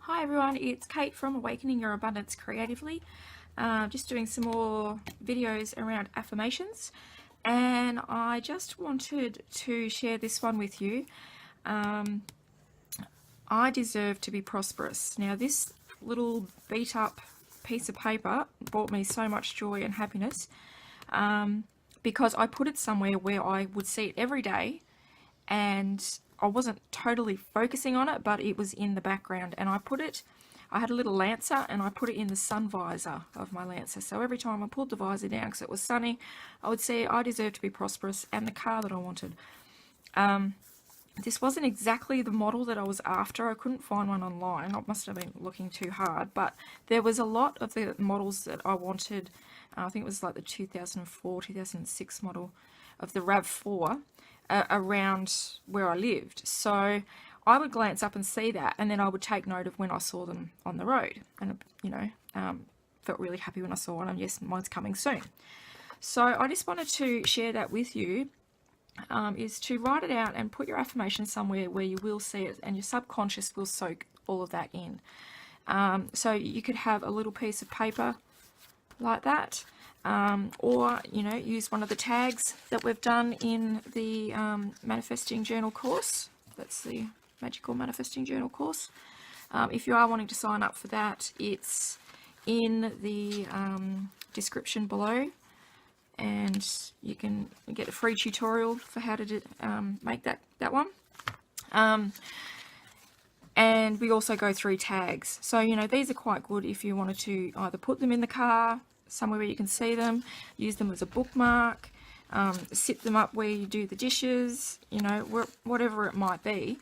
Hi everyone, it's Kate from Awakening Your Abundance Creatively. Just doing some more videos around affirmations, and I just wanted to share this one with you. I deserve to be prosperous. Now, this little beat up piece of paper brought me so much joy and happiness because I put it somewhere where I would see it every day, and I wasn't totally focusing on it, but it was in the background, and I had a little Lancer and I put it in the sun visor of my Lancer. So every time I pulled the visor down because it was sunny, I would see I deserve to be prosperous and the car that I wanted. This wasn't exactly the model that I was after. I couldn't find one online. I must have been looking too hard, but there was a lot of the models that I wanted. I think it was like the 2004, 2006 model of the RAV4 around where I lived. So I would glance up and see that, and then I would take note of when I saw them on the road, and felt really happy when I saw one, and yes, mine's coming soon. So I just wanted to share that with you, is to write it out and put your affirmation somewhere where you will see it, and your subconscious will soak all of that in. So you could have a little piece of paper like that, or use one of the tags that we've done in the manifesting journal course. That's the magical manifesting journal course. If you are wanting to sign up for that, it's in the description below, and you can get a free tutorial for how to make that one. And we also go through tags. So these are quite good if you wanted to either put them in the car somewhere where you can see them, use them as a bookmark, sit them up where you do the dishes, whatever it might be.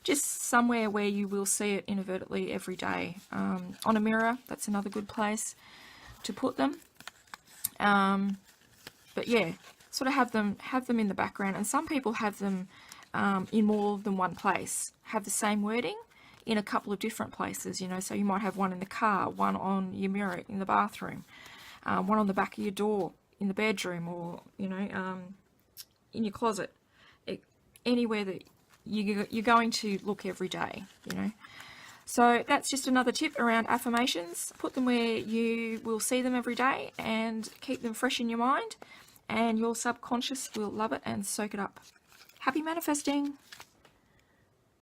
Just somewhere where you will see it inadvertently every day. On a mirror, that's another good place to put them. But yeah, sort of have them in the background. And some people have them in more than one place, have the same wording in a couple of different places, so you might have one in the car, one on your mirror in the bathroom, one on the back of your door in the bedroom, or in your closet, anywhere that you're going to look every day. So that's just another tip around affirmations. Put them where you will see them every day and keep them fresh in your mind, and your subconscious will love it and soak it up. Happy manifesting!